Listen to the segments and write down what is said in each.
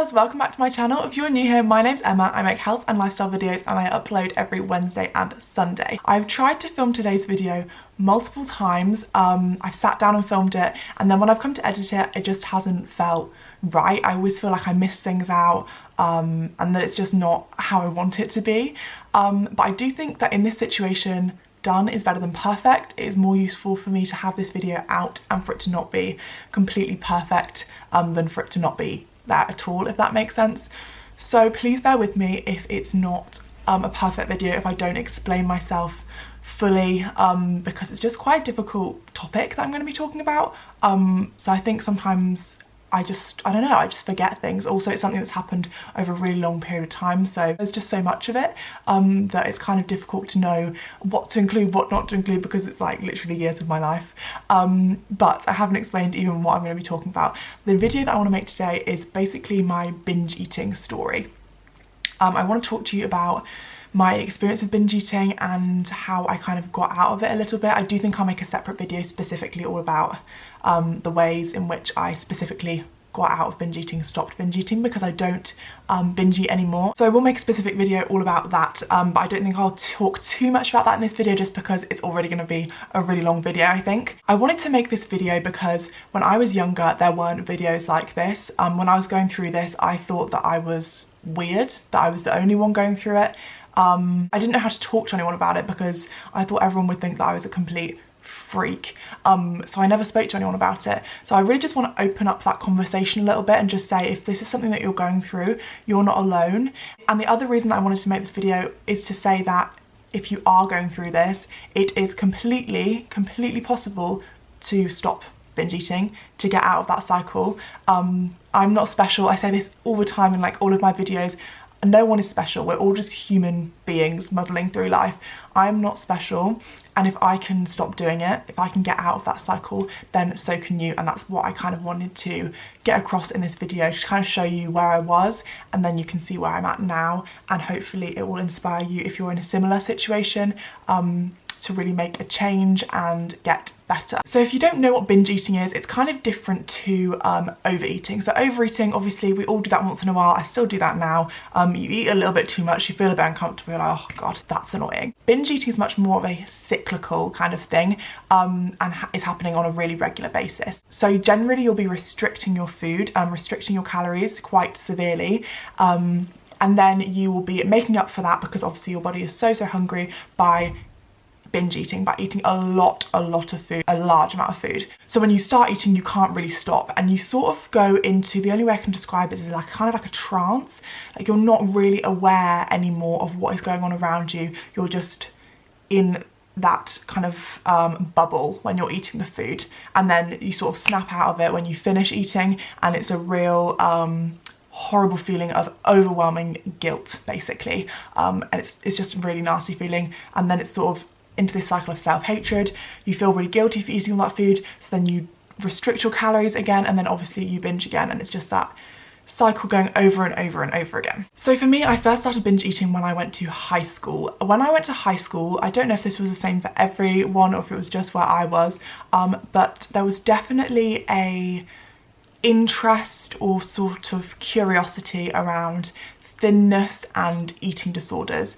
girls, welcome back to my channel. If you're new here, my name's Emma. I make health and lifestyle videos and I upload every Wednesday and Sunday. I've tried to film today's video multiple times. I've sat down and filmed it, and then when I've come to edit it, it just hasn't felt right. I always feel like I miss things out and that it's just not how I want it to be. But I do think that in this situation, done is better than perfect. It is more useful for me to have this video out and for it to not be completely perfect than for it to not be there at all, if that makes sense. So please bear with me if it's not a perfect video, if I don't explain myself fully, because it's just quite a difficult topic that I'm going to be talking about. So I think sometimes I don't know, I just forget things. Also, it's something that's happened over a really long period of time, so there's just so much of it that it's kind of difficult to know what to include, what not to include, because it's like literally years of my life. But I haven't explained even what I'm going to be talking about. The video that I want to make today is basically my binge eating story. I want to talk to you about my experience with binge eating and how I kind of got out of it a little bit. I do think I'll make a separate video specifically all about the ways in which I specifically got out of binge eating, stopped binge eating, because I don't binge eat anymore. So I will make a specific video all about that, but I don't think I'll talk too much about that in this video just because it's already going to be a really long video, I think. I wanted to make this video because when I was younger, there weren't videos like this. When I was going through this, I thought that I was weird, that I was the only one going through it. I didn't know how to talk to anyone about it because I thought everyone would think that I was a complete freak. So I never spoke to anyone about it. So I really just want to open up that conversation a little bit and just say, if this is something that you're going through, you're not alone. And the other reason that I wanted to make this video is to say that if you are going through this, it is completely possible to stop binge eating, to get out of that cycle. I'm not special. I say this all the time in like all of my videos. No one is special. We're all just human beings muddling through life. I'm not special, and if I can stop doing it, if I can get out of that cycle, then so can you. And that's what I kind of wanted to get across in this video, to kind of show you where I was, and then you can see where I'm at now, and hopefully it will inspire you if you're in a similar situation to really make a change and get better. So if you don't know what binge eating is, it's kind of different to overeating. So overeating, obviously we all do that once in a while. I still do that now. You eat a little bit too much, you feel a bit uncomfortable, you're like, oh god, that's annoying. Binge eating is much more of a cyclical kind of thing, and is happening on a really regular basis. So generally you'll be restricting your food, restricting your calories quite severely, and then you will be making up for that because obviously your body is so hungry by binge eating, by eating a lot of food, a large amount of food. So when you start eating, you can't really stop, and you sort of go into, the only way I can describe it is like kind of like a trance. Like you're not really aware anymore of what is going on around you. You're just in that kind of bubble when you're eating the food, and then you sort of snap out of it when you finish eating, and it's a real horrible feeling of overwhelming guilt basically, and it's just a really nasty feeling. And then it's sort of into this cycle of self-hatred. You feel really guilty for eating all that food, so then you restrict your calories again, and then obviously you binge again, and it's just that cycle going over and over and over again. So for me, I first started binge eating when I went to high school. When I went to high school, I don't know if this was the same for everyone or if it was just where I was, but there was definitely a interest or sort of curiosity around thinness and eating disorders.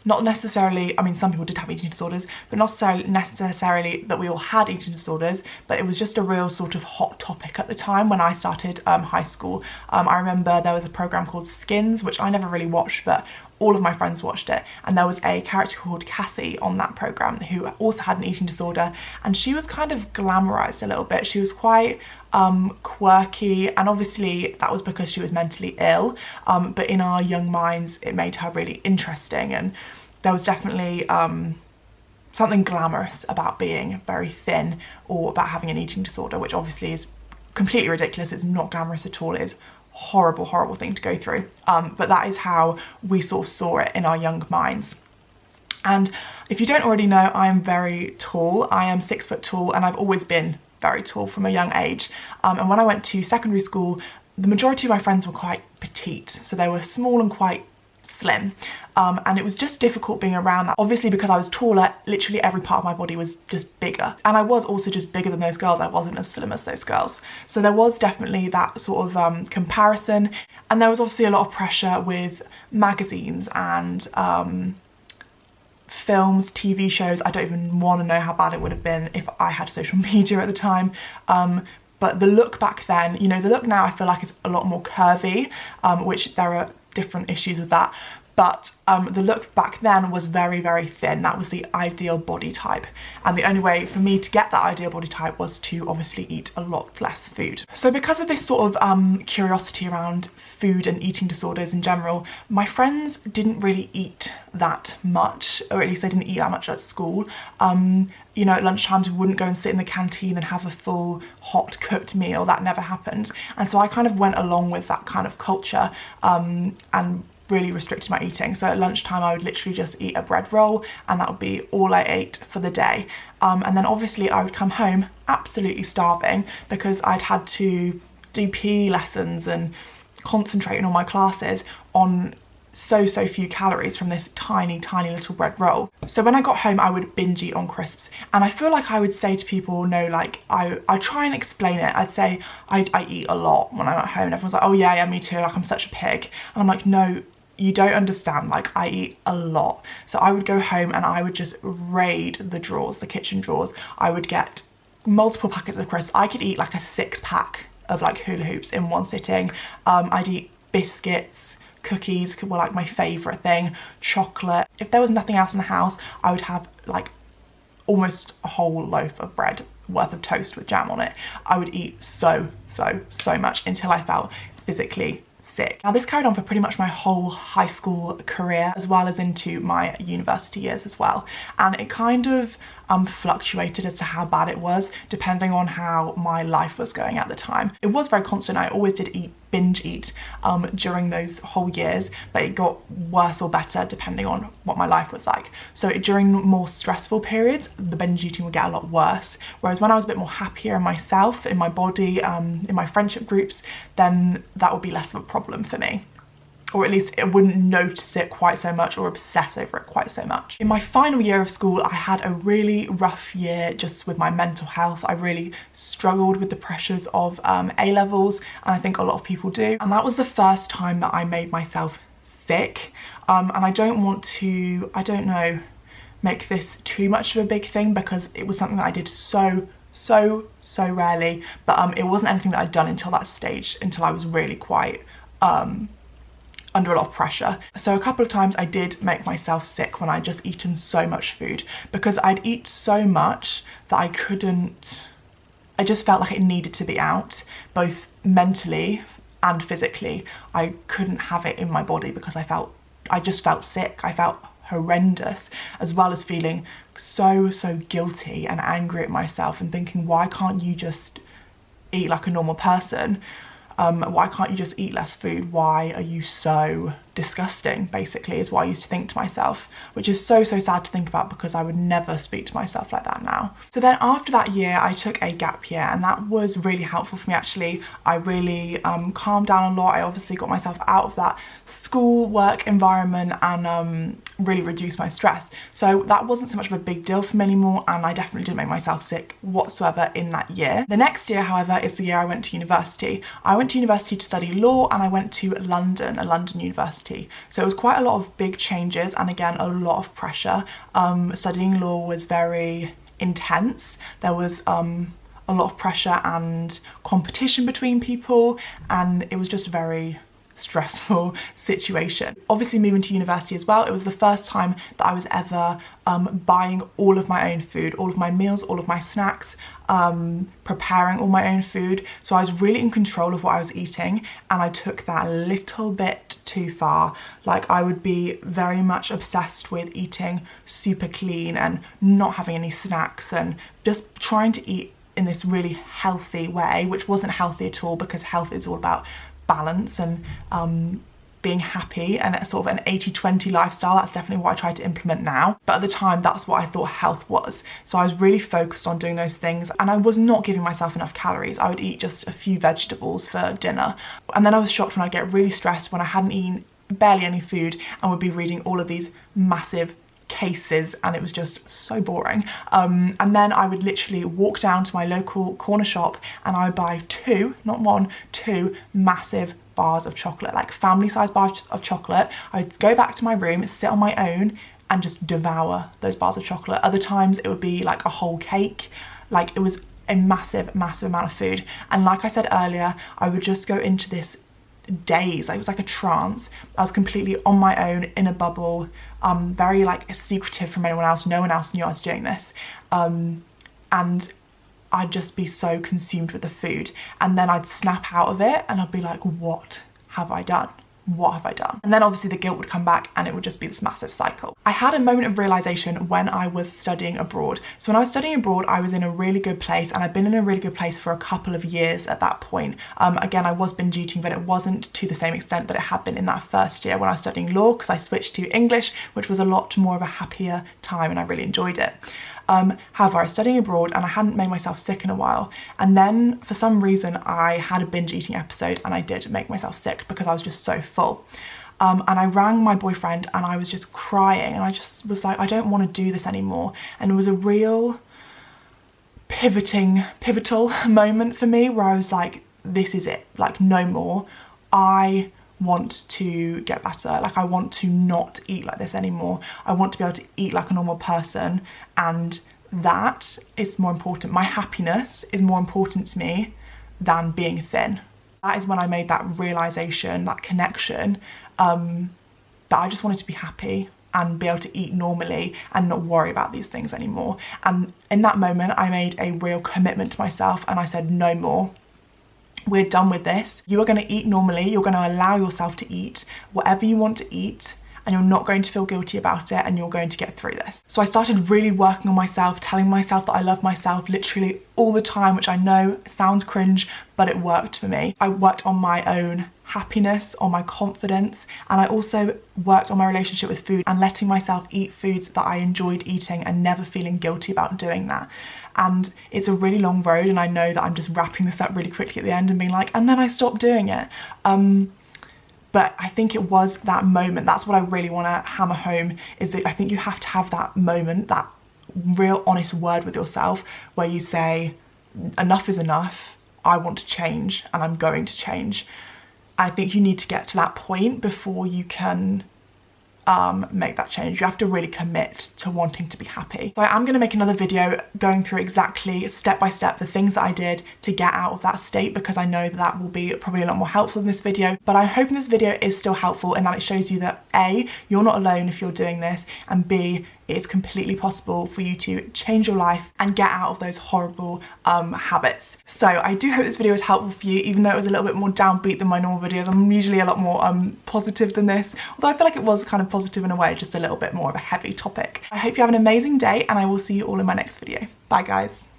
Not necessarily, I mean, some people did have eating disorders, but not necessarily that we all had eating disorders, but it was just a real sort of hot topic at the time when I started high school. I remember there was a program called Skins, which I never really watched, but all of my friends watched it, and there was a character called Cassie on that program who also had an eating disorder, and she was kind of glamorized a little bit. She was quite quirky, and obviously that was because she was mentally ill, but in our young minds it made her really interesting, and there was definitely something glamorous about being very thin or about having an eating disorder, which obviously is completely ridiculous. It's not glamorous at all. It is horrible thing to go through, but that is how we sort of saw it in our young minds. And if you don't already know, I am very tall. I am 6 foot tall, and I've always been very tall from a young age, and when I went to secondary school, the majority of my friends were quite petite, so they were small and quite slim. And it was just difficult being around that. Obviously because I was taller, literally every part of my body was just bigger. And I was also just bigger than those girls. I wasn't as slim as those girls. So there was definitely that sort of comparison. And there was obviously a lot of pressure with magazines and films, TV shows. I don't even want to know how bad it would have been if I had social media at the time. But the look back then, you know, the look now I feel like is a lot more curvy, which there are different issues with that. But the look back then was very, very thin. That was the ideal body type. And the only way for me to get that ideal body type was to obviously eat a lot less food. So because of this sort of curiosity around food and eating disorders in general, my friends didn't really eat that much, or at least they didn't eat that much at school. You know, at lunchtimes we wouldn't go and sit in the canteen and have a full hot cooked meal. That never happened. And so I kind of went along with that kind of culture and really restricted my eating. So at lunchtime I would literally just eat a bread roll and that would be all I ate for the day. And then obviously I would come home absolutely starving because I'd had to do PE lessons and concentrate on all my classes on so few calories from this tiny little bread roll. So when I got home I would binge eat on crisps, and I feel like I would say to people, no, like I try and explain it. I'd say I eat a lot when I'm at home, and everyone's like, oh yeah, me too, like I'm such a pig. And I'm like, no, you don't understand, like I eat a lot. So I would go home and I would just raid the drawers, the kitchen drawers. I would get multiple packets of crisps. I could eat like a 6-pack of like hula hoops in one sitting. I'd eat biscuits, cookies were like my favourite thing, chocolate. If there was nothing else in the house, I would have like almost a whole loaf of bread worth of toast with jam on it. I would eat so much until I felt physically sick. Now this carried on for pretty much my whole high school career, as well as into my university years as well. And it kind of fluctuated as to how bad it was depending on how my life was going at the time. It was very constant. I always did binge eat during those whole years, but it got worse or better depending on what my life was like. So during more stressful periods, the binge eating would get a lot worse. Whereas when I was a bit more happier in myself, in my body, in my friendship groups, then that would be less of a problem for me. Or at least I wouldn't notice it quite so much or obsess over it quite so much. In my final year of school, I had a really rough year just with my mental health. I really struggled with the pressures of A-levels, and I think a lot of people do. And that was the first time that I made myself sick. And I don't want to, I don't know, make this too much of a big thing because it was something that I did so rarely. But it wasn't anything that I'd done until that stage, until I was really quite under a lot of pressure. So a couple of times I did make myself sick when I'd just eaten so much food, because I'd eat so much that I couldn't, I just felt like it needed to be out, both mentally and physically. I couldn't have it in my body because I just felt sick. I felt horrendous, as well as feeling so guilty and angry at myself and thinking, why can't you just eat like a normal person? Why can't you just eat less food? Why are you so disgusting, basically, is what I used to think to myself, which is so sad to think about because I would never speak to myself like that now. So then after that year, I took a gap year, and that was really helpful for me actually. I really calmed down a lot. I obviously got myself out of that school work environment and really reduced my stress. So that wasn't so much of a big deal for me anymore, and I definitely didn't make myself sick whatsoever in that year. The next year, however, is the year I went to university. I went to university to study law, and I went to London, a London university. So it was quite a lot of big changes, and again a lot of pressure. Studying law was very intense. There was a lot of pressure and competition between people, and it was just a very stressful situation. Obviously moving to university as well, it was the first time that I was ever buying all of my own food, all of my meals, all of my snacks, preparing all my own food. So I was really in control of what I was eating, and I took that a little bit too far. Like I would be very much obsessed with eating super clean and not having any snacks and just trying to eat in this really healthy way, which wasn't healthy at all, because health is all about balance and being happy, and it's sort of an 80-20 lifestyle. That's definitely what I try to implement now, but at the time that's what I thought health was. So I was really focused on doing those things, and I was not giving myself enough calories. I would eat just a few vegetables for dinner, and then I was shocked when I get really stressed when I hadn't eaten barely any food and would be reading all of these massive cases, and it was just so boring. And then I would literally walk down to my local corner shop and I would buy two, not one, two massive bars of chocolate, like family size bars of chocolate. I'd go back to my room, sit on my own and just devour those bars of chocolate. Other times it would be like a whole cake. Like, it was a massive amount of food. And like I said earlier, I would just go into this daze. It was like a trance. I was completely on my own in a bubble, very like secretive from anyone else. No one else knew I was doing this, and I'd just be so consumed with the food, and then I'd snap out of it and I'd be like, what have I done? What have I done? And then obviously the guilt would come back and it would just be this massive cycle. I had a moment of realization when I was studying abroad. So when I was studying abroad, I was in a really good place, and I'd been in a really good place for a couple of years at that point. Again, I was binge eating, but it wasn't to the same extent that it had been in that first year when I was studying law, because I switched to English, which was a lot more of a happier time and I really enjoyed it. However, I was studying abroad and I hadn't made myself sick in a while, and then for some reason I had a binge eating episode and I did make myself sick because I was just so full. And I rang my boyfriend and I was just crying, and I just was like, I don't want to do this anymore. And it was a real pivotal moment for me where I was like, this is it, like no more. I want to get better. Like, I want to not eat like this anymore. I want to be able to eat like a normal person, and that is more important. My happiness is more important to me than being thin. That is when I made that realization, that connection, that I just wanted to be happy and be able to eat normally and not worry about these things anymore. And in that moment I made a real commitment to myself and I said, no more. We're done with this. You are going to eat normally. You're going to allow yourself to eat whatever you want to eat, and you're not going to feel guilty about it, and you're going to get through this. So I started really working on myself, telling myself that I love myself literally all the time, which I know sounds cringe, but it worked for me. I worked on my own happiness, on my confidence, and I also worked on my relationship with food and letting myself eat foods that I enjoyed eating and never feeling guilty about doing that. And it's a really long road, and I know that I'm just wrapping this up really quickly at the end and being like, and then I stopped doing it. But I think it was that moment. That's what I really want to hammer home, is that I think you have to have that moment, that real honest word with yourself where you say, enough is enough. I want to change and I'm going to change. I think you need to get to that point before you can make that change. You have to really commit to wanting to be happy. So I am going to make another video going through exactly step by step the things that I did to get out of that state, because I know that that will be probably a lot more helpful in this video. But I'm hoping this video is still helpful and that it shows you that A, you're not alone if you're doing this, and B, it's completely possible for you to change your life and get out of those horrible habits. So I do hope this video was helpful for you, even though it was a little bit more downbeat than my normal videos. I'm usually a lot more positive than this, although I feel like it was kind of positive in a way, just a little bit more of a heavy topic. I hope you have an amazing day, and I will see you all in my next video. Bye guys.